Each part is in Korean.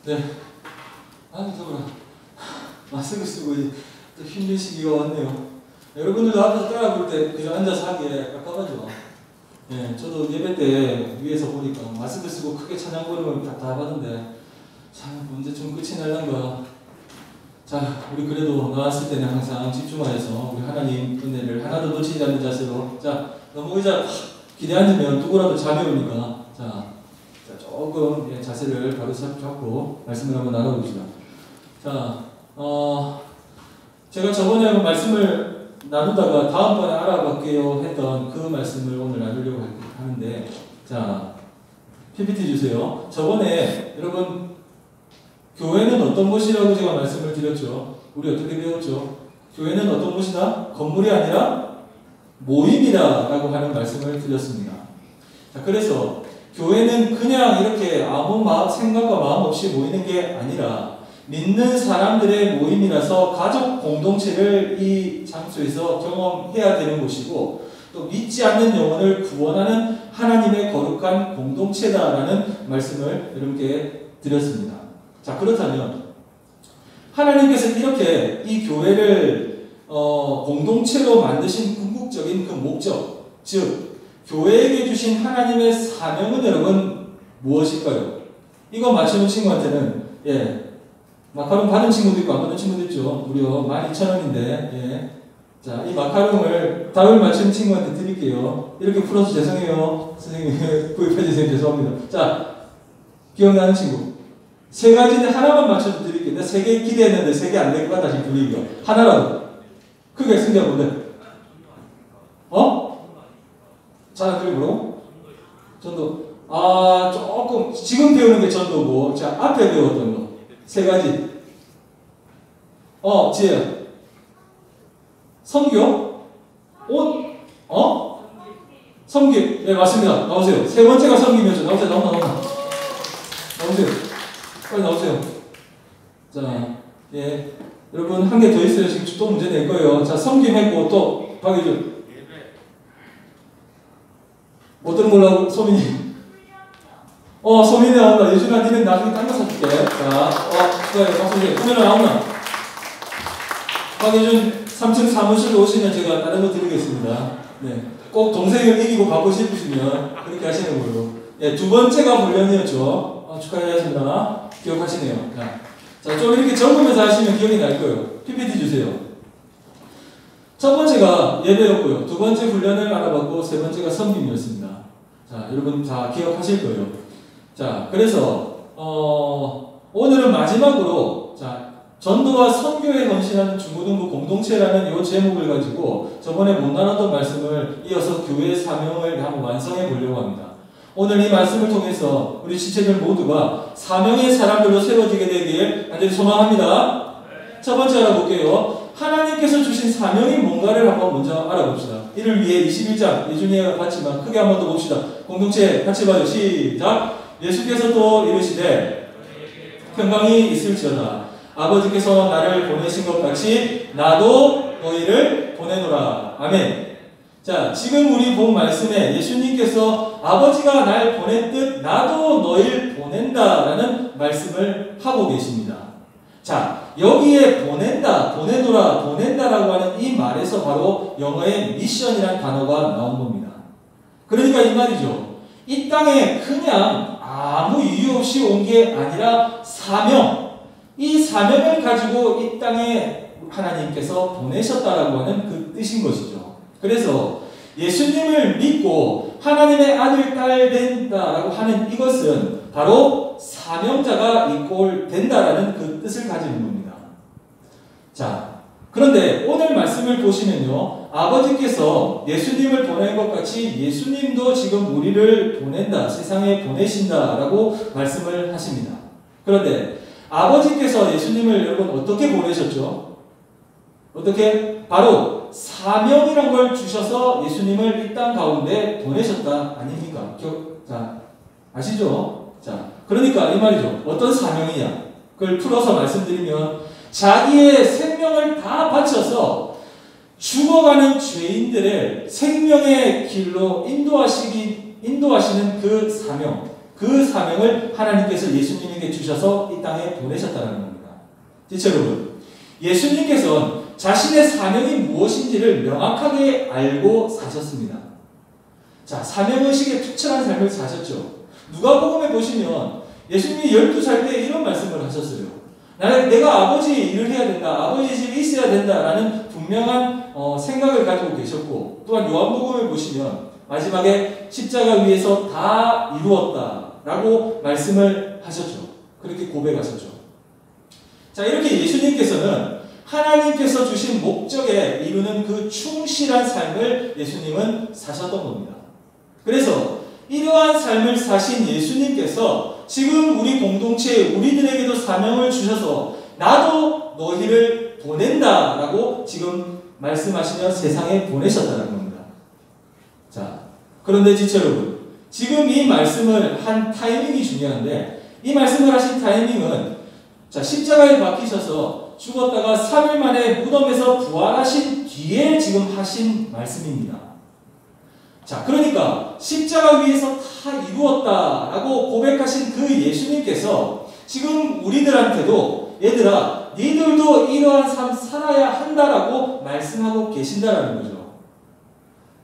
네. 아니, 더불어. 마스크 쓰고 또 힘든 시기가 왔네요. 여러분들도 앞에서 따라 볼 때 그냥 앉아서 하기에 깝깝하죠. 예, 저도 예배 때 위에서 보니까 마스크 쓰고 크게 찬양 부르면 답답하던데, 참, 언제쯤 끝이 날란가. 자, 우리 그래도 나왔을 때는 항상 집중하여서 우리 하나님 은혜를 하나도 놓치지 않는 자세로. 자, 너무 의자 기대 앉으면 누구라도 잠이 오니까. 자, 조금 자세를 바로 잡고 말씀을 한번 나눠봅시다. 자, 제가 저번에 말씀을 나누다가 다음번에 알아볼게요 했던 그 말씀을 오늘 나누려고 하는데, 자, PPT 주세요. 저번에 여러분 교회는 어떤 곳이라고 제가 말씀을 드렸죠. 우리 어떻게 배웠죠? 교회는 어떤 곳이다? 건물이 아니라 모임이다 라고 하는 말씀을 드렸습니다. 자, 그래서 교회는 그냥 이렇게 아무 생각과 마음 없이 모이는 게 아니라 믿는 사람들의 모임이라서 가족 공동체를 이 장소에서 경험해야 되는 곳이고, 또 믿지 않는 영혼을 구원하는 하나님의 거룩한 공동체다라는 말씀을 여러분께 드렸습니다. 자, 그렇다면 하나님께서 이렇게 이 교회를 공동체로 만드신 궁극적인 그 목적, 즉 교회에게 주신 하나님의 사명은 여러분 무엇일까요? 이거 맞추는 친구한테는 마카롱 받은 친구도 있고 안 받은 친구도 있죠. 무려 12,000원인데 자, 이 마카롱을 답을 맞추는 친구한테 드릴게요. 이렇게 풀어서 죄송해요. 선생님 구입해주세요. 죄송합니다. 자, 기억나는 친구. 세 가지인데 하나만 맞춰서 드릴게요. 내가 세 개 기대했는데 세 개 안 될 것 같다 지금 분위기가. 하나라도. 크게 승자 뭔데? 자, 그리고 뭐라고? 전도. 조금 지금 배우는 게 전도고, 자, 앞에 배웠던 거. 세 가지. 지혜야. 선교? 옷? 섬김. 네, 맞습니다. 나오세요. 세 번째가 섬김이었죠. 나오세요. 나오세요. 빨리 나오세요. 자, 여러분 한 개 더 있어요. 지금 또 문제 낼 거예요. 자, 섬김했고 또 박예준. 못 들은 걸로 하고 소민이. 소민이 나온다. 예준아, 니는 나중에 딴 거 사줄게. 자, 그래, 박수님. 소민아 나오나? 박예준 3층 사무실로 오시면 제가 다른 거 드리겠습니다. 네. 꼭 동생을 이기고 받고 싶으시면 그렇게 하시는 걸로. 두 번째가 훈련이었죠. 축하드립니다. 기억하시네요. 자, 좀 이렇게 적으면서 하시면 기억이 날 거예요. PPT 주세요. 첫 번째가 예배였고요. 두 번째 훈련을 알아봤고, 세 번째가 섬김이었습니다. 자, 여러분 다 기억하실 거예요. 자, 그래서 오늘은 마지막으로 전도와 선교에 헌신하는 중고등부 공동체라는 이 제목을 가지고 저번에 못 나눴던 말씀을 이어서 교회의 사명을 한번 완성해 보려고 합니다. 오늘 이 말씀을 통해서 우리 지체들 모두가 사명의 사람들로 세워지게 되길 간절히 소망합니다. 첫 번째 알아볼게요. 하나님께서 주신 사명이 뭔가를 한번 먼저 알아봅시다. 이를 위해 21장 예준이가 봤지만 크게 한번 더 봅시다. 공동체 같이 봐요. 시작. 예수께서도 이르시되 평강이 있을지어다. 아버지께서 나를 보내신 것 같이 나도 너희를 보내노라. 아멘. 자, 지금 우리 본 말씀에 예수님께서 아버지가 날 보냈듯 나도 너희를 보낸다라는 말씀을 하고 계십니다. 자, 여기에 보낸다, 보내노라, 보낸다라고 하는 이 말에서 바로 영어의 미션이라는 단어가 나온 겁니다. 그러니까 이 말이죠. 이 땅에 그냥 아무 이유 없이 온 게 아니라 사명, 이 사명을 가지고 이 땅에 하나님께서 보내셨다라고 하는 그 뜻인 것이죠. 그래서 예수님을 믿고 하나님의 아들, 딸 된다라고 하는 이것은 바로 사명자가 이꼴 된다라는 그 뜻을 가지는 겁니다. 자, 그런데 오늘 말씀을 보시면요, 아버지께서 예수님을 보낸 것 같이 예수님도 지금 우리를 보낸다, 세상에 보내신다라고 말씀을 하십니다. 그런데 아버지께서 예수님을 여러분 어떻게 보내셨죠? 어떻게? 바로 사명이란 걸 주셔서 예수님을 이 땅 가운데 보내셨다 아닙니까? 자, 아시죠? 자, 그러니까 이 말이죠. 어떤 사명이냐? 그걸 풀어서 말씀드리면 자기의 생명을 다 바쳐서 죽어가는 죄인들을 생명의 길로 인도하시는 그 사명, 그 사명을 하나님께서 예수님에게 주셔서 이 땅에 보내셨다는 겁니다. 지체 여러분, 예수님께서는 자신의 사명이 무엇인지를 명확하게 알고 사셨습니다. 자, 사명의식에 투철한 삶을 사셨죠. 누가복음에 보시면 예수님이 12살 때 이런 말씀을 하셨어요. 내가 아버지 일을 해야 된다. 아버지 집에 있어야 된다라는 분명한 생각을 가지고 계셨고, 또한 요한복음에 보시면 마지막에 십자가 위에서 다 이루었다라고 말씀을 하셨죠. 그렇게 고백하셨죠. 자, 이렇게 예수님께서는 하나님께서 주신 목적에 이루는 그 충실한 삶을 예수님은 사셨던 겁니다. 그래서 이러한 삶을 사신 예수님께서 지금 우리 공동체에 우리들에게도 사명을 주셔서 나도 너희를 보낸다라고 지금 말씀하시며 세상에 보내셨다는 겁니다. 자, 그런데 지체 여러분, 지금 이 말씀을 한 타이밍이 중요한데, 이 말씀을 하신 타이밍은 자, 십자가에 박히셔서 죽었다가 3일 만에 무덤에서 부활하신 뒤에 지금 하신 말씀입니다. 자, 그러니까 십자가 위에서 다 이루었다라고 고백하신 그 예수님께서 지금 우리들한테도 얘들아, 니들도 이러한 삶 살아야 한다라고 말씀하고 계신다라는 거죠.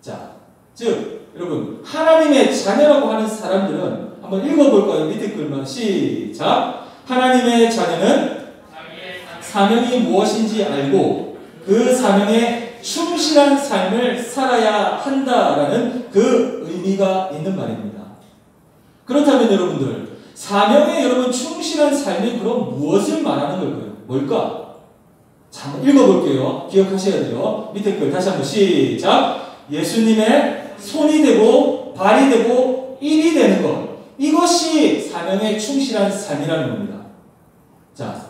자, 즉 여러분, 하나님의 자녀라고 하는 사람들은 한번 읽어볼까요? 밑에 글만 시작. 하나님의 자녀는 사명이 무엇인지 알고 그 사명에 충실한 삶을 살아야 한다라는 그 의미가 있는 말입니다. 그렇다면 여러분들, 사명에 여러분 충실한 삶이 그럼 무엇을 말하는 걸까요? 뭘까? 자, 한번 읽어볼게요. 기억하셔야 돼요. 밑에 글 다시 한번 시작. 예수님의 손이 되고 발이 되고 입이 되는 것, 이것이 사명에 충실한 삶이라는 겁니다. 자,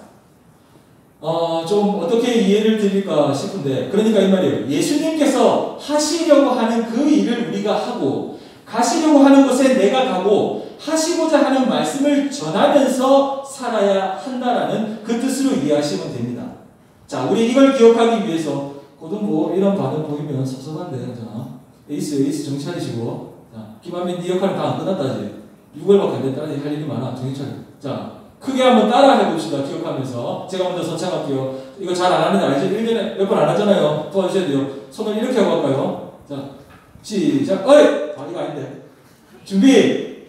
좀 어떻게 이해를 드릴까 싶은데, 그러니까 이 말이에요. 예수님께서 하시려고 하는 그 일을 우리가 하고, 가시려고 하는 곳에 내가 가고, 하시고자 하는 말씀을 전하면서 살아야 한다라는 그 뜻으로 이해하시면 됩니다. 자, 우리 이걸 기억하기 위해서, 고등 뭐 이런 반응 보이면 섭섭한데, 자, 에이스 정신 차리시고, 자, 김한민 네 역할은 다 안 끝났다지. 6월밖에 안 됐다지. 할 일이 많아. 정신 차려. 자, 크게 한번 따라 해봅시다. 기억하면서. 제가 먼저 선창할게요. 이거 잘 안 하는데 알지? 1년에 몇 번 안 하잖아요. 도와주셔야 돼요. 손을 이렇게 하고 할까요? 자, 시작. 어이! 이거 아닌데. 준비!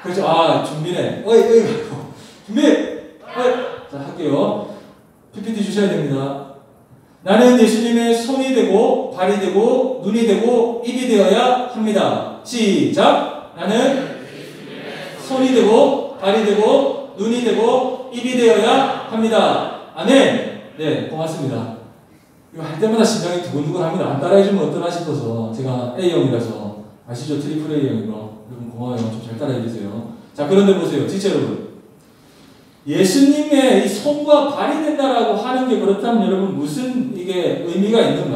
그렇죠. 아, 준비네. 어이! 준비! 어이! 자, 할게요. PPT 주셔야 됩니다. 나는 예수님의 손이 되고, 발이 되고, 눈이 되고, 입이 되어야 합니다. 시작! 나는 손이 되고, 발이 되고, 눈이 되고 입이 되어야 합니다. 아멘. 네, 고맙습니다. 이거 할 때마다 심장이 두근두근합니다. 안 따라해주면 어떠나 싶어서. 제가 A형이라서 아시죠? 트리플 A형인 거. 여러분 고마워요. 좀 잘 따라해주세요. 자, 그런데 보세요. 진짜 여러분, 예수님의 이 손과 발이 된다라고 하는 게 그렇다면 여러분 무슨 이게 의미가 있는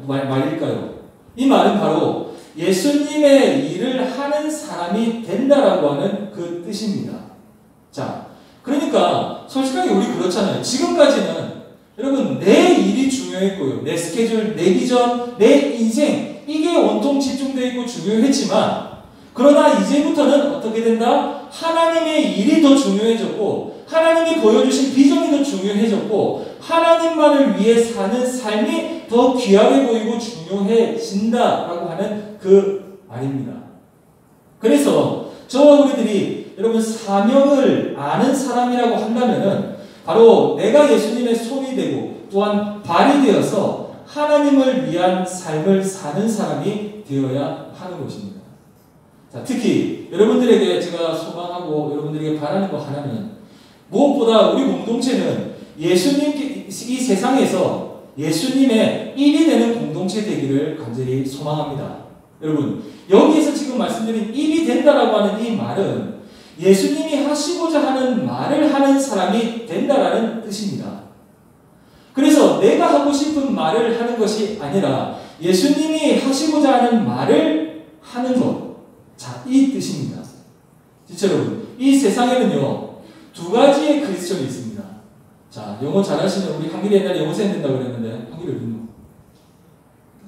말일까요? 이 말은 바로 예수님의 일을 하는 사람이 된다라고 하는 그 뜻입니다. 자, 그러니까 솔직하게 우리 그렇잖아요. 지금까지는 여러분 내 일이 중요했고요. 내 스케줄, 내 비전, 내 인생, 이게 온통 집중되어 있고 중요했지만, 그러나 이제부터는 어떻게 된다? 하나님의 일이 더 중요해졌고, 하나님이 보여주신 비전이 더 중요해졌고, 하나님만을 위해 사는 삶이 더 귀하게 보이고 중요해진다라고 하는 그 말입니다. 그래서 저와 우리들이 여러분 사명을 아는 사람이라고 한다면은 바로 내가 예수님의 손이 되고 또한 발이 되어서 하나님을 위한 삶을 사는 사람이 되어야 하는 것입니다. 자, 특히 여러분들에게 제가 소망하고 여러분들에게 바라는 거 하나는, 무엇보다 우리 공동체는 예수님께 이 세상에서 예수님의 입이 되는 공동체 되기를 간절히 소망합니다. 여러분, 여기에서 지금 말씀드린 입이 된다라고 하는 이 말은 예수님이 하시고자 하는 말을 하는 사람이 된다라는 뜻입니다. 그래서 내가 하고 싶은 말을 하는 것이 아니라 예수님이 하시고자 하는 말을 하는 것. 자, 이 뜻입니다. 진짜 여러분, 이 세상에는요, 두 가지의 크리스천이 있습니다. 자, 영어 잘하시는 우리 한길이 옛날에 영어생 된다고 그랬는데, 한길이 어딨노?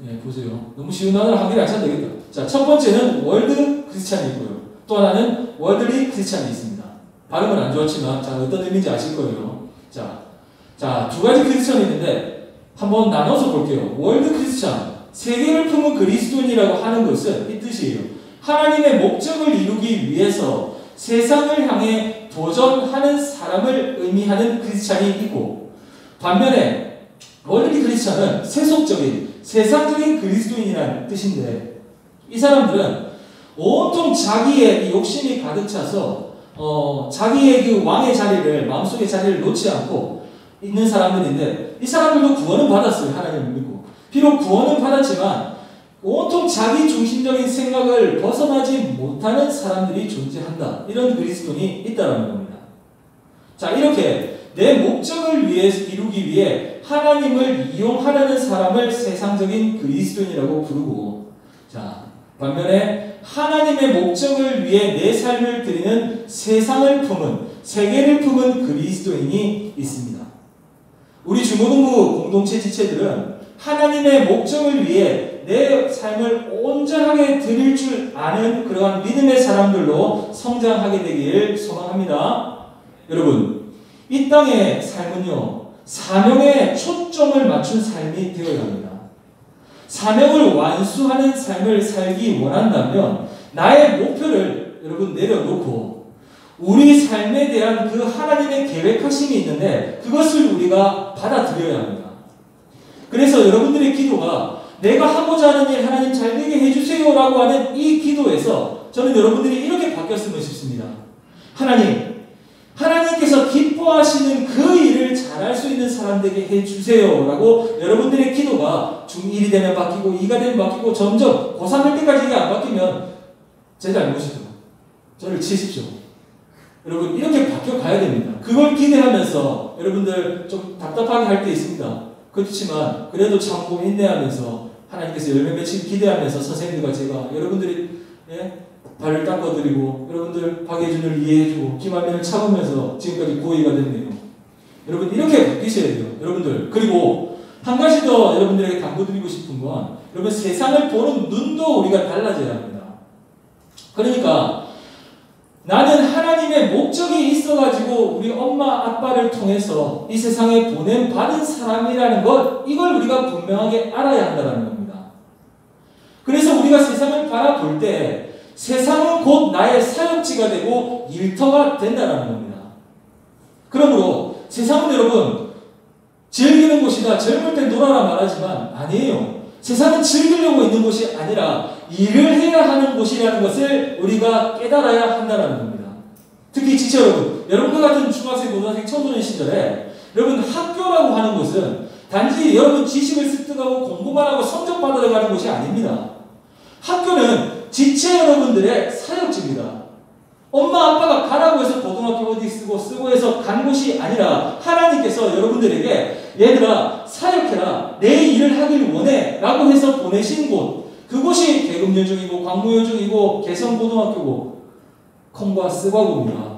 예, 보세요. 너무 쉬운 단어를 한길이 안 찾면 되겠다. 자, 첫 번째는 월드 크리스찬이 있고요. 또 하나는 월드리 크리스찬이 있습니다. 발음은 안 좋았지만 자, 어떤 의미인지 아실 거예요. 자, 두 가지 크리스찬이 있는데 한번 나눠서 볼게요. 월드 크리스찬, 세계를 품은 그리스도인이라고 하는 것은 이 뜻이에요. 하나님의 목적을 이루기 위해서 세상을 향해 도전하는 사람을 의미하는 크리스찬이 있고, 반면에 월드리 크리스찬은 세속적인, 세상적인 그리스도인이라는 뜻인데, 이 사람들은 온통 자기의 욕심이 가득 차서 자기의 그 왕의 자리를, 마음속의 자리를 놓지 않고 있는 사람들인데, 이 사람들도 구원은 받았어요. 하나님을 믿고. 비록 구원은 받았지만 온통 자기 중심적인 생각을 벗어나지 못하는 사람들이 존재한다. 이런 그리스도인이 있다는 겁니다. 자, 이렇게 내 목적을 이루기 위해 하나님을 이용하려는 사람을 세상적인 그리스도인이라고 부르고, 자, 반면에 하나님의 목적을 위해 내 삶을 드리는 세상을 품은, 세계를 품은 그리스도인이 있습니다. 우리 중고등부 공동체 지체들은 하나님의 목적을 위해 내 삶을 온전하게 드릴 줄 아는 그러한 믿음의 사람들로 성장하게 되길 소망합니다. 여러분, 이 땅의 삶은요, 사명에 초점을 맞춘 삶이 되어야 합니다. 사명을 완수하는 삶을 살기 원한다면 나의 목표를 여러분 내려놓고 우리 삶에 대한 그 하나님의 계획하심이 있는데 그것을 우리가 받아들여야 합니다. 그래서 여러분들의 기도가 내가 하고자 하는 일 하나님 잘 되게 해주세요 라고 하는 이 기도에서 저는 여러분들이 이렇게 바뀌었으면 싶습니다. 하나님께서 기뻐하시는 그 일을 잘할 수 있는 사람들에게 해주세요 라고 여러분들의 기도가 중1이 되면 바뀌고 2가 되면 바뀌고 점점 고3 될 때까지 이게 안 바뀌면 제 잘못이죠. 저를 치십시오. 여러분 이렇게 바뀌어 가야 됩니다. 그걸 기대하면서 여러분들 좀 답답하게 할 때 있습니다. 그렇지만 그래도 참고 인내하면서 하나님께서 열매 맺히길 기대하면서 선생님들과 제가 여러분들이 발을 닦아드리고 여러분들 박예준을 이해해주고 김한민을 참으면서 지금까지 고의가 됐네요. 여러분 이렇게 바뀌셔야 돼요. 여러분들. 그리고 한 가지 더 여러분들에게 당부드리고 싶은 건 여러분 세상을 보는 눈도 우리가 달라져야 합니다. 그러니까 나는 하나님의 목적이 있어가지고 우리 엄마 아빠를 통해서 이 세상에 보냄받은 사람이라는 것, 이걸 우리가 분명하게 알아야 한다는 겁니다. 그래서 우리가 세상을 바라볼 때 세상은 곧 나의 사역지가 되고 일터가 된다는 겁니다. 그러므로 세상은 여러분 즐기는 곳이다, 젊을 때 놀아라 말하지만 아니에요. 세상은 즐기려고 있는 곳이 아니라 일을 해야 하는 곳이라는 것을 우리가 깨달아야 한다는 겁니다. 특히 지체 여러분과 같은 중학생, 고등학생, 청소년 시절에 여러분 학교라고 하는 곳은 단지 여러분 지식을 습득하고 공부만 하고 성적 받아가는 곳이 아닙니다. 학교는 지체 여러분들의 사역지입니다. 엄마 아빠가 가라고 해서 고등학교 어디 쓰고 해서 간 곳이 아니라 하나님께서 여러분들에게 얘들아 사역해라, 내 일을 하길 원해 라고 해서 보내신 곳, 그곳이 계급여중이고 광무여중이고 개성고등학교고 콩과 스과고입니다.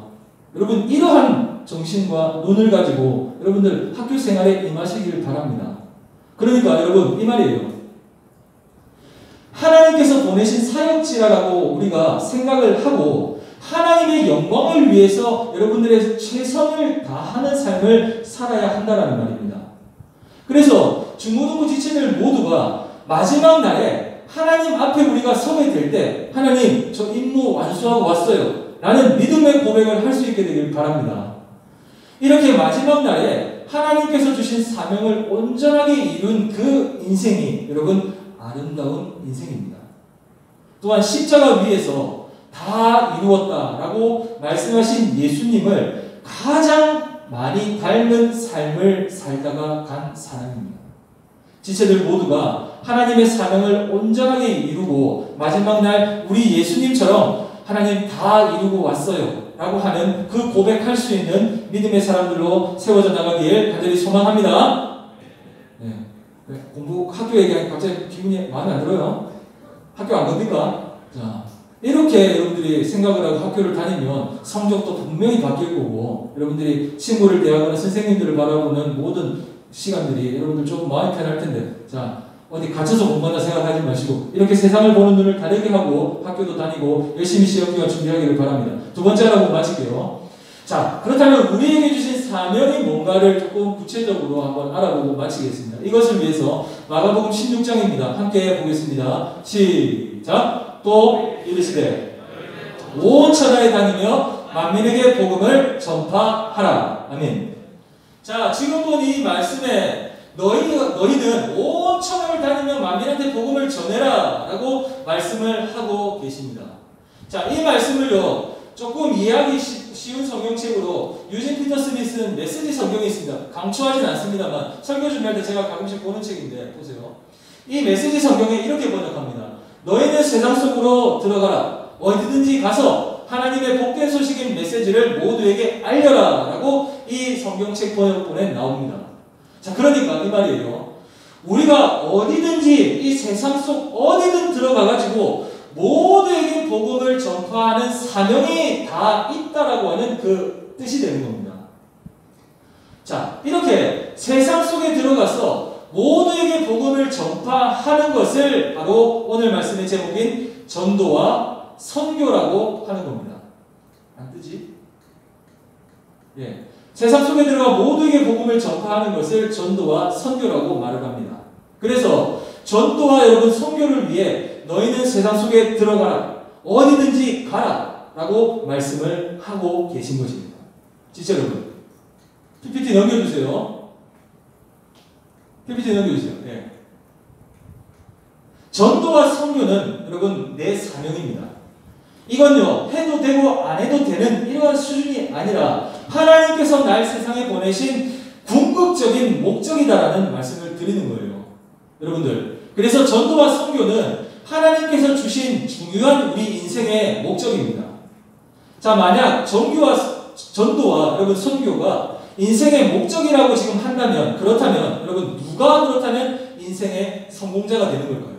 여러분 이러한 정신과 눈을 가지고 여러분들 학교 생활에 임하시길 바랍니다. 그러니까 여러분 이 말이에요. 하나님께서 보내신 사역지라고 우리가 생각을 하고 하나님의 영광을 위해서 여러분들의 최선을 다하는 삶을 살아야 한다는 말입니다. 그래서 중고등부 지체들 모두가 마지막 날에 하나님 앞에 우리가 서게 될 때 하나님 저 임무 완수하고 왔어요 라는 믿음의 고백을 할 수 있게 되길 바랍니다. 이렇게 마지막 날에 하나님께서 주신 사명을 온전하게 이룬 그 인생이 여러분 아름다운 인생입니다. 또한 십자가 위에서 다 이루었다라고 말씀하신 예수님을 가장 많이 닮은 삶을 살다가 간 사람입니다. 지체들 모두가 하나님의 사명을 온전하게 이루고 마지막 날 우리 예수님처럼 하나님 다 이루고 왔어요 라고 하는 그 고백할 수 있는 믿음의 사람들로 세워져 나가길 간절히 소망합니다. 네. 공부 학교 얘기하니까 갑자기 기분이 마음에 안 들어요. 학교 안 갑니까? 자, 이렇게 여러분들이 생각을 하고 학교를 다니면 성적도 분명히 바뀔 거고 여러분들이 친구를 대하거나 선생님들을 바라보는 모든 시간들이 여러분들 조금 마음이 편할 텐데 자 어디 갇혀서 공부한다 생각하지 마시고 이렇게 세상을 보는 눈을 다르게 하고 학교도 다니고 열심히 시험 기간 준비하기를 바랍니다. 두 번째 하라고 마칠게요. 자, 그렇다면 우리에게 주신 사명이 뭔가를 조금 구체적으로 한번 알아보고 마치겠습니다. 이것을 위해서 마가복음 16장입니다. 함께 보겠습니다. 시작! 또 이르시되 온 천하에 다니며 만민에게 복음을 전파하라. 아멘. 자, 지금 본 이 말씀에 너희는 온 천하를 다니며 만민한테 복음을 전해라 라고 말씀을 하고 계십니다. 자, 이 말씀을요 조금 이해하기 쉬운 성경책으로 유진 피터슨이 쓴 메시지 성경이 있습니다. 강추하진 않습니다만 설교 준비할 때 제가 가끔씩 보는 책인데 보세요. 이 메시지 성경에 이렇게 번역합니다. 너희는 세상 속으로 들어가라. 어디든지 가서 하나님의 복된 소식인 메시지를 모두에게 알려라 라고 이 성경책 번역본에 나옵니다. 자, 그러니까 이 말이에요. 우리가 어디든지 이 세상 속 어디든 들어가가지고 모두에게 복음을 전파하는 사명이 다 있다라고 하는 그 뜻이 되는 겁니다. 자, 이렇게 세상 속에 들어가서 모두에게 복음을 전파하는 것을 바로 오늘 말씀의 제목인 전도와 선교라고 하는 겁니다. 안 뜨지? 예. 세상 속에 들어가 모두에게 복음을 전파하는 것을 전도와 선교라고 말을 합니다. 그래서 전도와 여러분 선교를 위해 너희는 세상 속에 들어가라. 어디든지 가라. 라고 말씀을 하고 계신 것입니다. 진짜 여러분. PPT 넘겨주세요. PPT 넘겨주세요. 네. 전도와 선교는 여러분 내 사명입니다. 이건요 해도 되고 안 해도 되는 이러한 수준이 아니라 하나님께서 날 세상에 보내신 궁극적인 목적이다라는 말씀을 드리는 거예요. 여러분들, 그래서 전도와 선교는 하나님께서 주신 중요한 우리 인생의 목적입니다. 자, 만약 전도와 여러분 선교가 인생의 목적이라고 지금 한다면, 그렇다면 여러분 누가 그렇다면 인생의 성공자가 되는 걸까요?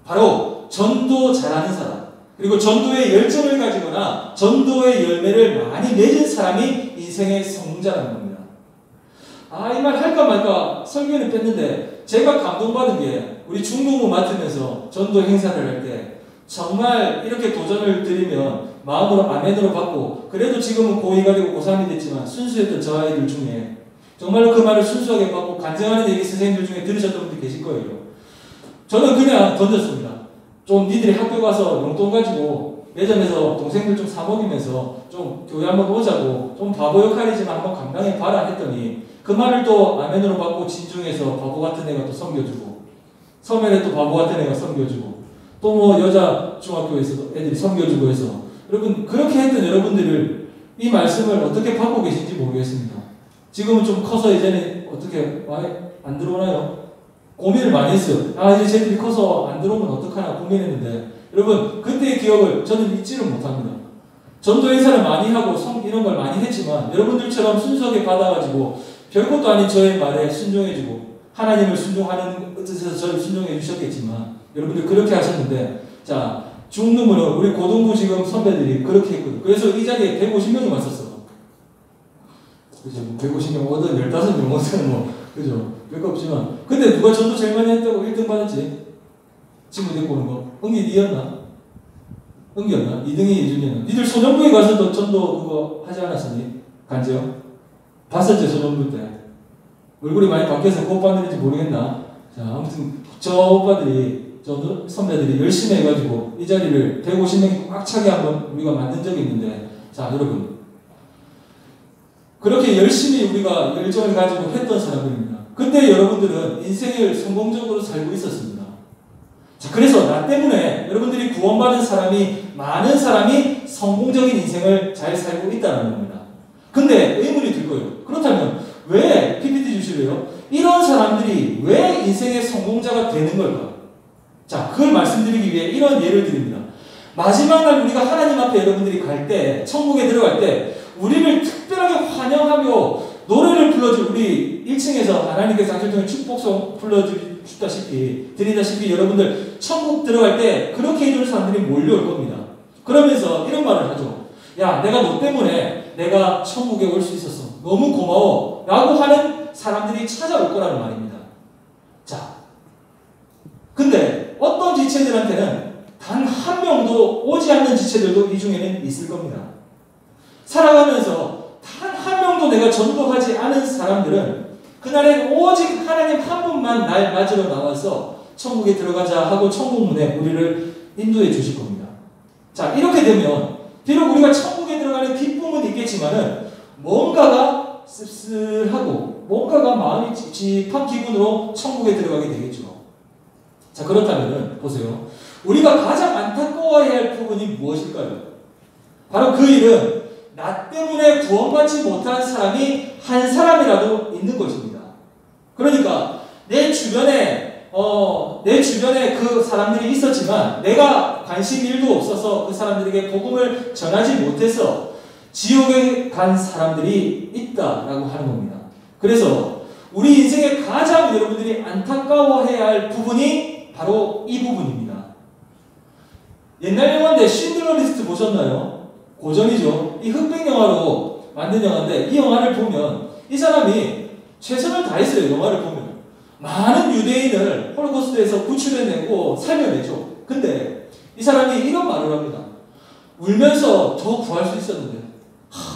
바로 전도 잘하는 사람, 그리고 전도의 열정을 가지거나 전도의 열매를 많이 맺은 사람이 인생의 성공자라는 겁니다. 아, 이 말 할까 말까 설교는 뺐는데 제가 감동받은 게 우리 중동부 맡으면서 전도 행사를 할 때 정말 이렇게 도전을 드리면 마음으로 아멘으로 받고, 그래도 지금은 고2가 되고 고3이 됐지만 순수했던 저 아이들 중에 정말로 그 말을 순수하게 받고 간증하는 얘기 선생님들 중에 들으셨던 분들 계실 거예요. 저는 그냥 던졌습니다. 좀 니들이 학교 가서 용돈 가지고 매점에서 동생들 좀 사먹이면서 좀 교회 한번 오자고, 좀 바보 역할이지만 한번 감당해 봐라 했더니 그 말을 또 아멘으로 받고 진중해서 바보 같은 애가 또 섬겨주고, 서면에 또 바보 같은 애가 섬겨주고, 또 뭐 여자 중학교에서도 애들이 섬겨주고 해서, 여러분 그렇게 했던 여러분들을 이 말씀을 어떻게 받고 계신지 모르겠습니다. 지금은 좀 커서 이제는 어떻게 안 들어오나요? 고민을 많이 했어요. 아, 이제 쟤들이 커서 안 들어오면 어떡하나 고민했는데, 여러분 그때의 기억을 저는 잊지를 못합니다. 전도 행사를 많이 하고 이런 걸 많이 했지만 여러분들처럼 순수하게 받아가지고 별것도 아닌 저의 말에 순종해주고, 하나님을 순종하는 뜻에서 저를 순종해 주셨겠지만 여러분들 그렇게 하셨는데, 자, 중능으로 우리 고등부 지금 선배들이 그렇게 했거든요. 그래서 이 자리에 150명이 왔었어. 그죠? 150명, 오든 15명, 오든 뭐, 그죠? 별거 없지만. 근데 누가 전도 제일 많이 했다고 1등 받았지? 친구 데리고 오는 거. 은기 니였나? 은기였나? 2등이 이준이었나? 니들 소년부에 가서도 전도 그거 하지 않았었니? 간지요? 봤었지, 소년부 때. 얼굴이 많이 바뀌어서 그 오빠들인지 모르겠나? 자, 아무튼 저 오빠들이, 저 선배들이 열심히 해가지고 이 자리를 150명이 꽉 차게 한번 우리가 만든 적이 있는데, 자, 여러분. 그렇게 열심히 우리가 열정을 가지고 했던 사람들입니다. 근데 여러분들은 인생을 성공적으로 살고 있었습니다. 자, 그래서 나 때문에 여러분들이 구원받은 사람이, 많은 사람이 성공적인 인생을 잘 살고 있다는 겁니다. 근데 의문이 들 거예요. 그렇다면 왜 PPT 주시래요? 이런 사람들이 왜 인생의 성공자가 되는 걸까? 자, 그걸 말씀드리기 위해 이런 예를 드립니다. 마지막 날 우리가 하나님 앞에 여러분들이 갈 때, 천국에 들어갈 때 우리를 특별하게 환영하며 노래를 불러줄, 우리 1층에서 하나님께서 당신 통해 축복송 불러주다시피 드리다시피 여러분들 천국 들어갈 때 그렇게 해주는 사람들이 몰려올 겁니다. 그러면서 이런 말을 하죠. 야, 내가 너 때문에 내가 천국에 올 수 있었어. 너무 고마워. 라고 하는 사람들이 찾아올 거라는 말입니다. 자, 지체들한테는 단 한 명도 오지 않는 지체들도 이 중에는 있을 겁니다. 살아가면서 단 한 명도 내가 전도하지 않은 사람들은 그날에 오직 하나님 한 분만 날 맞으러 나와서 천국에 들어가자 하고 천국 문에 우리를 인도해 주실 겁니다. 자, 이렇게 되면 비록 우리가 천국에 들어가는 기쁨은 있겠지만은 뭔가가 씁쓸하고 뭔가가 마음이 찝찝한 기분으로 천국에 들어가게 되겠죠. 자, 그렇다면은 보세요. 우리가 가장 안타까워해야 할 부분이 무엇일까요? 바로 그 일은 나 때문에 구원받지 못한 사람이 한 사람이라도 있는 것입니다. 그러니까 내 주변에 그 사람들이 있었지만 내가 관심 일도 없어서 그 사람들에게 복음을 전하지 못해서 지옥에 간 사람들이 있다라고 하는 겁니다. 그래서 우리 인생의 가장 여러분들이 안타까워해야 할 부분이 바로 이 부분입니다. 옛날 영화인데 신들러 리스트 보셨나요? 고전이죠. 이 흑백 영화로 만든 영화인데 이 영화를 보면 이 사람이 최선을 다했어요. 영화를 보면 많은 유대인을 홀로코스트에서 구출해내고 살려내죠. 근데 이 사람이 이런 말을 합니다. 울면서 더 구할 수 있었는데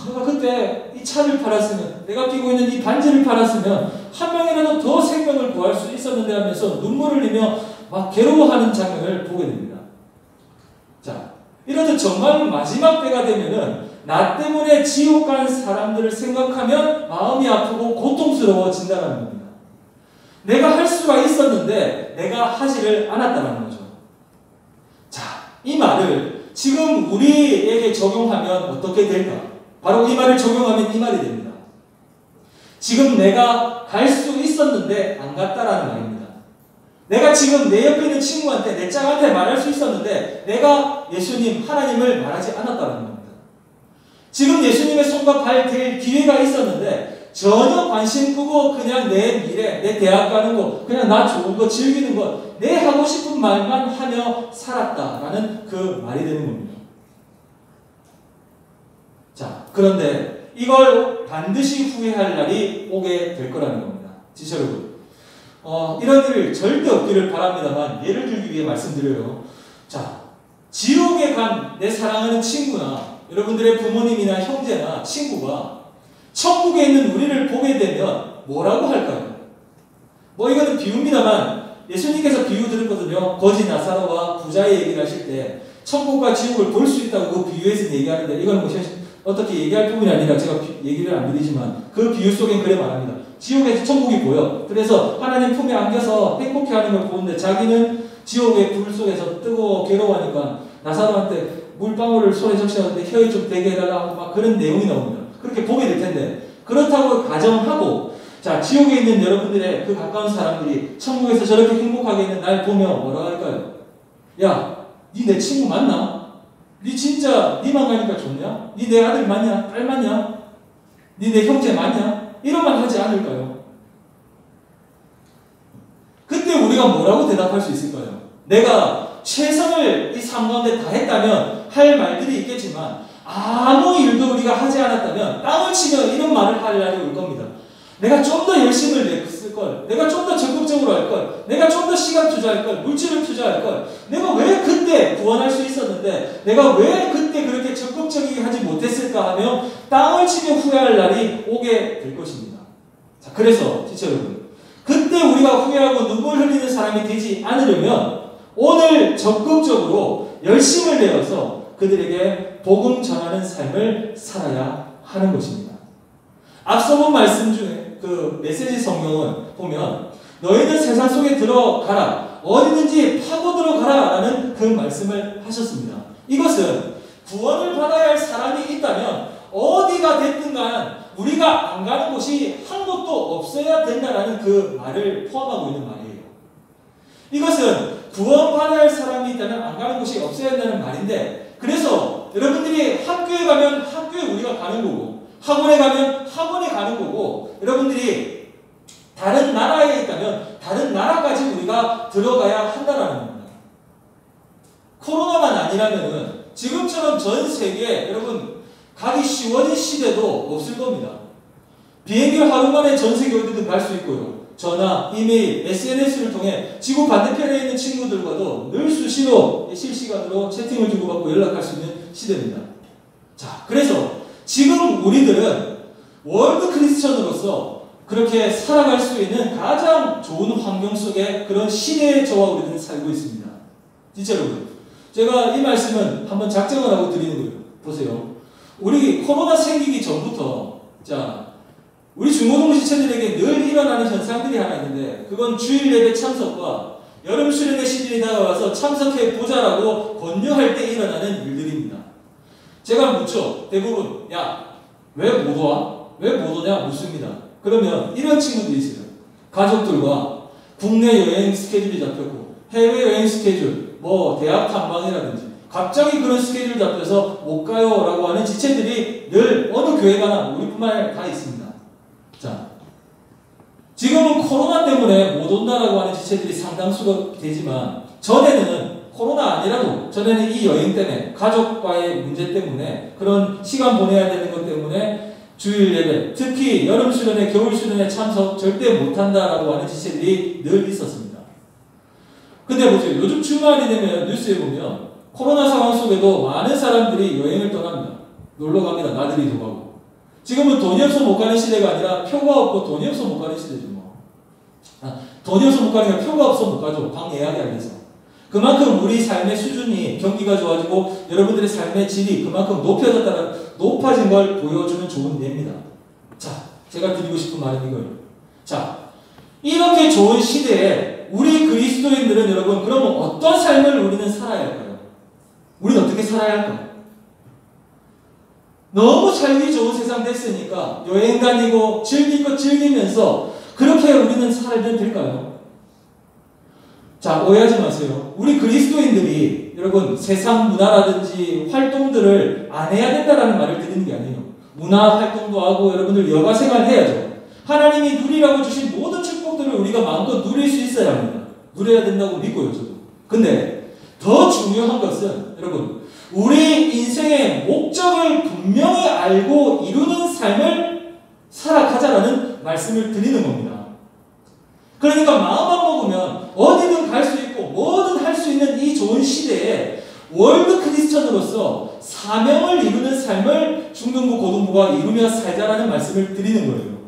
내가 그때 이 차를 팔았으면 내가 끼고 있는 이 반지를 팔았으면 한 명이라도 더 생명을 구할 수 있었는데 하면서 눈물을 흘리며 막 괴로워하는 장면을 보게 됩니다. 자, 이렇듯 정말 마지막 때가 되면은 나 때문에 지옥 간 사람들을 생각하면 마음이 아프고 고통스러워진다는 겁니다. 내가 할 수가 있었는데 내가 하지를 않았다는 거죠. 자, 이 말을 지금 우리에게 적용하면 어떻게 될까? 바로 이 말을 적용하면 이 말이 됩니다. 지금 내가 갈 수 있었는데 안 갔다라는 말입니다. 내가 지금 내 옆에 있는 친구한테, 내 짝한테 말할 수 있었는데 내가 예수님, 하나님을 말하지 않았다는 겁니다. 지금 예수님의 손과 발 댈 기회가 있었는데 전혀 관심 끄고 그냥 내 미래, 내 대학 가는 거, 그냥 나 좋은 거 즐기는 거, 내 하고 싶은 말만 하며 살았다라는 그 말이 되는 겁니다. 자, 그런데 이걸 반드시 후회할 날이 오게 될 거라는 겁니다. 지체 여러분. 이런 일 절대 없기를 바랍니다만 예를 들기 위해 말씀드려요. 자, 지옥에 간 내 사랑하는 친구나 여러분들의 부모님이나 형제나 친구가 천국에 있는 우리를 보게 되면 뭐라고 할까요? 이거는 비유입니다만 예수님께서 비유 들었거든요. 거지 나사로와 부자의 얘기를 하실 때 천국과 지옥을 볼 수 있다고 그 비유에서 얘기하는데 이거는 어떻게 얘기할 부분이 아니라 제가 얘기를 안 드리지만 그 비유 속엔 그래 말합니다. 지옥에서 천국이 보여. 그래서 하나님 품에 안겨서 행복해하는 걸 보는데 자기는 지옥의 불 속에서 뜨거워 괴로워하니까 나사로한테 물방울을 손에 적시하는데 혀에 좀 대게 해달라고 막 그런 내용이 나옵니다. 그렇게 보게 될 텐데 그렇다고 가정하고 자, 지옥에 있는 여러분들의 그 가까운 사람들이 천국에서 저렇게 행복하게 있는 날 보면 뭐라고 할까요? 야, 니 내 친구 맞나? 니 진짜 니만 가니까 좋냐? 니 내 아들 맞냐? 딸 맞냐? 니 내 형제 맞냐? 이런 말 하지 않을까요? 그때 우리가 뭐라고 대답할 수 있을까요? 내가 최선을 이 삶 가운데 다했다면 할 말들이 있겠지만 아무 일도 우리가 하지 않았다면 땅을 치며 이런 말을 할 날이 올 겁니다. 내가 좀 더 열심을 냈을 걸, 내가 좀 더 적극적으로 할 걸, 내가 좀 더 시간 투자할 걸, 물질을 투자할 걸, 내가 왜 그때 구원할 수 있었는데 내가 왜 그때 그렇게 적극적이게 하지 못했을까 하며 땅을 치며 후회할 날이 오게 될 것입니다. 자, 그래서 지체 여러분, 그때 우리가 후회하고 눈물 흘리는 사람이 되지 않으려면 오늘 적극적으로 열심을 내어서 그들에게 복음 전하는 삶을 살아야 하는 것입니다. 앞서 본 말씀 중에 그 메시지 성경은 보면 너희는 세상 속에 들어가라, 어디든지 파고 들어가라 라는 그 말씀을 하셨습니다. 이것은 구원을 받아야 할 사람이 있다면 어디가 됐든 간 우리가 안 가는 곳이 한 곳도 없어야 된다라는 그 말을 포함하고 있는 말이에요. 이것은 구원받아야 할 사람이 있다면 안 가는 곳이 없어야 된다는 말인데, 그래서 여러분들이 학교에 가면 학교에 우리가 가는 거고, 학원에 가면 학원에 가는 거고, 여러분들이 다른 나라에 있다면 다른 나라까지 우리가 들어가야 한다는 겁니다. 코로나만 아니라면은 지금처럼 전 세계에 여러분 가기 쉬워진 시대도 없을 겁니다. 비행기 하루 만에 전 세계 어디든 갈 수 있고요. 전화, 이메일, SNS를 통해 지구 반대편에 있는 친구들과도 늘 수시로 실시간으로 채팅을 주고받고 연락할 수 있는 시대입니다. 자, 그래서 지금 우리들은 월드 크리스천으로서 그렇게 살아갈 수 있는 가장 좋은 환경 속에 그런 시대에 저와 우리들은 살고 있습니다. 진짜 여러분, 제가 이 말씀은 한번 작정을 하고 드리는 거예요. 보세요. 우리 코로나 생기기 전부터 우리 중고등 지체들에게 늘 일어나는 현상들이 하나 있는데 그건 주일 예배 참석과 여름 수련회 시즌이 다가와서 참석해 보자라고 권유할 때 일어나는 일들입니다. 제가 묻죠. 대부분 왜 못 와? 왜 못 오냐? 묻습니다. 그러면 이런 친구들이 있어요. 가족들과 국내 여행 스케줄이 잡혔고 해외여행 스케줄, 대학 탐방이라든지 갑자기 그런 스케줄 잡혀서 못 가요 라고 하는 지체들이 늘 어느 교회 가나 우리뿐만 아니라 다 있습니다. 자, 지금은 코로나 때문에 못 온다라고 하는 지체들이 상당수가 되지만 전에는 코로나 아니라도 전에는 이 여행 때문에 가족과의 문제 때문에 그런 시간 보내야 되는 것 때문에 주일 예배, 특히 여름 수련회, 겨울 수련회 참석 절대 못한다라고 하는 지체들이 늘 있었습니다. 근데 보세요. 요즘 주말이 되면 뉴스에 보면 코로나 상황 속에도 많은 사람들이 여행을 떠납니다. 놀러 갑니다. 나들이도 가고. 지금은 돈이 없어 못 가는 시대가 아니라 표가 없고 돈이 없어 못 가는 시대죠. 돈이 없어 못 가니까 표가 없어 못 가죠. 방 예약이 안 돼서. 그만큼 우리 삶의 수준이 경기가 좋아지고 여러분들의 삶의 질이 그만큼 높아진 걸 보여주는 좋은 예입니다. 자, 제가 드리고 싶은 말은 이거예요. 자, 이렇게 좋은 시대에 우리 그리스도인들은 여러분 그러면 어떤 삶을 우리는 살아야 할까요? 우리는 어떻게 살아야 할까요? 너무 살기 좋은 세상 됐으니까 여행 다니고 즐길 것 즐기면서 그렇게 우리는 살면 될까요? 자, 오해하지 마세요. 우리 그리스도인들이 여러분 세상 문화라든지 활동들을 안 해야 된다라는 말을 드리는 게 아니에요. 문화 활동도 하고 여러분들 여가 생활 해야죠. 하나님이 누리라고 주신 모든 축복들을 우리가 마음껏 누릴 수 있어야 합니다. 누려야 된다고 믿고요, 저도. 근데 더 중요한 것은 여러분 우리 인생의 목적을 분명히 알고 이루는 삶을 살아가자라는 말씀을 드리는 겁니다. 그러니까 마음만 먹으면 어디든 갈 수 있고 뭐든 할 수 있는 이 좋은 시대에 월드 크리스천으로서 사명을 이루는 삶을 중등부 고등부가 이루며 살자라는 말씀을 드리는 거예요.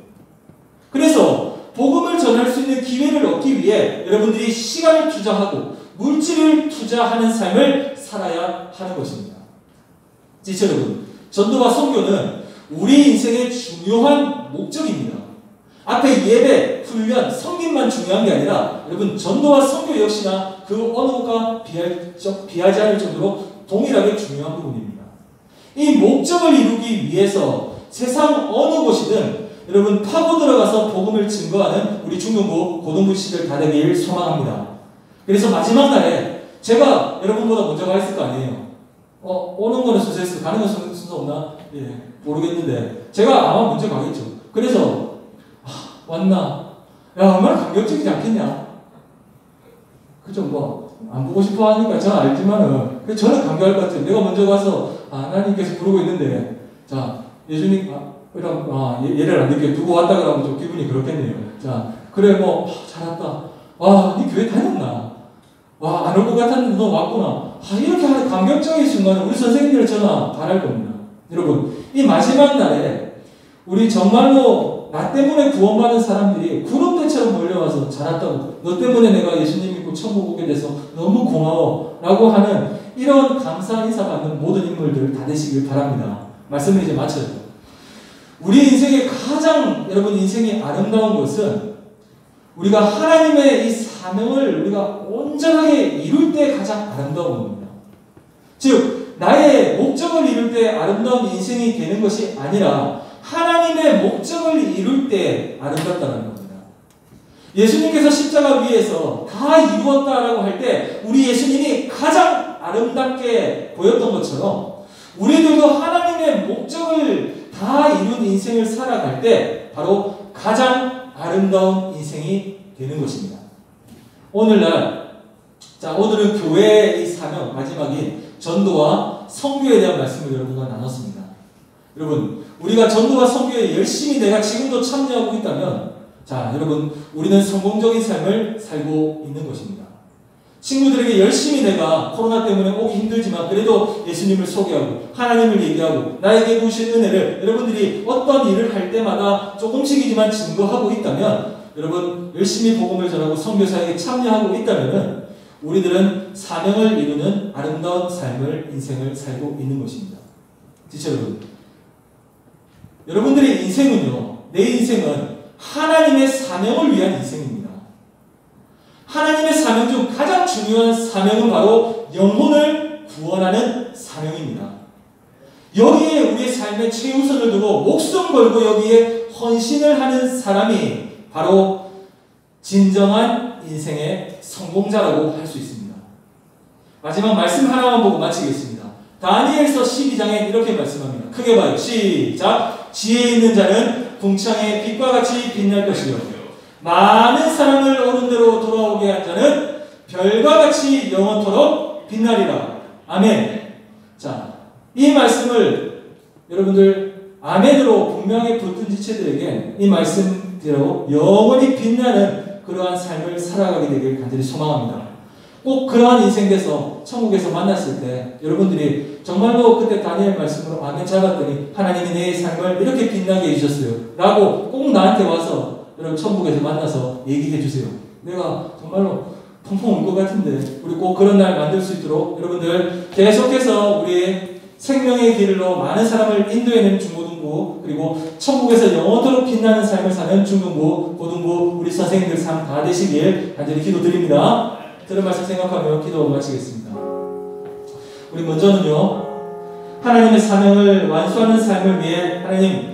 그래서 복음을 전할 수 있는 기회를 얻기 위해 여러분들이 시간을 투자하고 물질을 투자하는 삶을 살아야 하는 것입니다. 지체 여러분, 전도와 선교는 우리 인생의 중요한 목적입니다. 앞에 예배, 훈련, 섬김만 중요한 게 아니라 여러분 전도와 선교 역시나 그 어느 것과 비하지 않을 정도로 동일하게 중요한 부분입니다. 이 목적을 이루기 위해서 세상 어느 곳이든 여러분 파고 들어가서 복음을 증거하는 우리 중등부, 고등부 시대를 다 되길 소망합니다. 그래서 마지막 날에 제가 여러분보다 먼저 가 있을 거 아니에요. 오는 거는 순서였어. 가는 건 순서 없나? 모르겠는데 제가 아마 먼저 가겠죠. 그래서 왔나? 얼마나 감격적이지 않겠냐? 그죠? 안 보고 싶어 하니까 저는 알지만은 저는 감격할 것 같아요. 내가 먼저 가서 하나님께서 부르고 있는데 자 예수님 예를 안 듣게 두고 왔다 그러면 좀 기분이 그렇겠네요. 자 그래 잘 왔다. 네 교회 다녔나? 안 올 것 같았는데 너 왔구나. 이렇게 하는 감격적인 순간은 우리 선생님들 저는 바랄 겁니다. 여러분 이 마지막 날에 우리 정말로 나 때문에 구원받은 사람들이 구름대처럼 몰려와서 잘 왔다고, 너 때문에 내가 예수님 믿고 천국 오게 돼서 너무 고마워 라고 하는 이런 감사 인사 받는 모든 인물들 다 되시길 바랍니다. 말씀을 이제 마쳐요. 우리 인생의 가장 여러분 인생이 아름다운 것은 우리가 하나님의 이 사명을 우리가 온전하게 이룰 때 가장 아름다운 겁니다. 즉 나의 목적을 이룰 때 아름다운 인생이 되는 것이 아니라 하나님의 목적을 이룰 때 아름답다는 겁니다. 예수님께서 십자가 위에서 다 이루었다라고 할 때 우리 예수님이 가장 아름답게 보였던 것처럼 우리들도 하나님의 목적을 다 이룬 인생을 살아갈 때 바로 가장 아름다운 인생이 되는 것입니다. 오늘은 교회의 이 사명 마지막인 전도와 선교에 대한 말씀을 여러분과 나눴습니다. 여러분 우리가 전도와 선교에 열심히 내가 지금도 참여하고 있다면 자, 여러분, 우리는 성공적인 삶을 살고 있는 것입니다. 친구들에게 열심히 내가 코로나 때문에 오기 힘들지만 그래도 예수님을 소개하고 하나님을 얘기하고 나에게 주신 은혜를 여러분들이 어떤 일을 할 때마다 조금씩이지만 증거하고 있다면, 여러분 열심히 복음을 전하고 선교사에게 참여하고 있다면 우리들은 사명을 이루는 아름다운 삶을, 인생을 살고 있는 것입니다. 지체 여러분, 여러분들의 인생은요, 내 인생은 하나님의 사명을 위한 인생입니다. 하나님의 사명 중 가장 중요한 사명은 바로 영혼을 구원하는 사명입니다. 여기에 우리의 삶의 최우선을 두고 목숨 걸고 여기에 헌신을 하는 사람이 바로 진정한 인생의 성공자라고 할 수 있습니다. 마지막 말씀 하나만 보고 마치겠습니다. 다니엘서 12장에 이렇게 말씀합니다. 크게 봐요. 시작. 지혜 있는 자는 궁창의 빛과 같이 빛날 것이요 많은 사람을 옳은 대로 돌아오게 한 자는 별과 같이 영원토록 빛나리라. 아멘. 자, 이 말씀을 여러분들 아멘으로 분명히 붙든 지체들에게 이 말씀대로 영원히 빛나는 그러한 삶을 살아가게 되길 간절히 소망합니다. 꼭 그러한 인생 돼서 천국에서 만났을 때 여러분들이 정말로 그때 다니엘 말씀으로 아멘 잡았더니 하나님이 내 삶을 이렇게 빛나게 해주셨어요 라고 꼭 나한테 와서 여러분 천국에서 만나서 얘기해 주세요. 내가 정말로 펑펑 울 것 같은데 우리 꼭 그런 날 만들 수 있도록 여러분들 계속해서 우리의 생명의 길로 많은 사람을 인도해내는 중고등부, 그리고 천국에서 영원토록 빛나는 삶을 사는 중등부, 고등부 우리 선생님들 삶 다 되시길 간절히 기도드립니다. 들은 말씀 생각하며 기도 마치겠습니다. 우리 먼저는요, 하나님의 사명을 완수하는 삶을 위해 하나님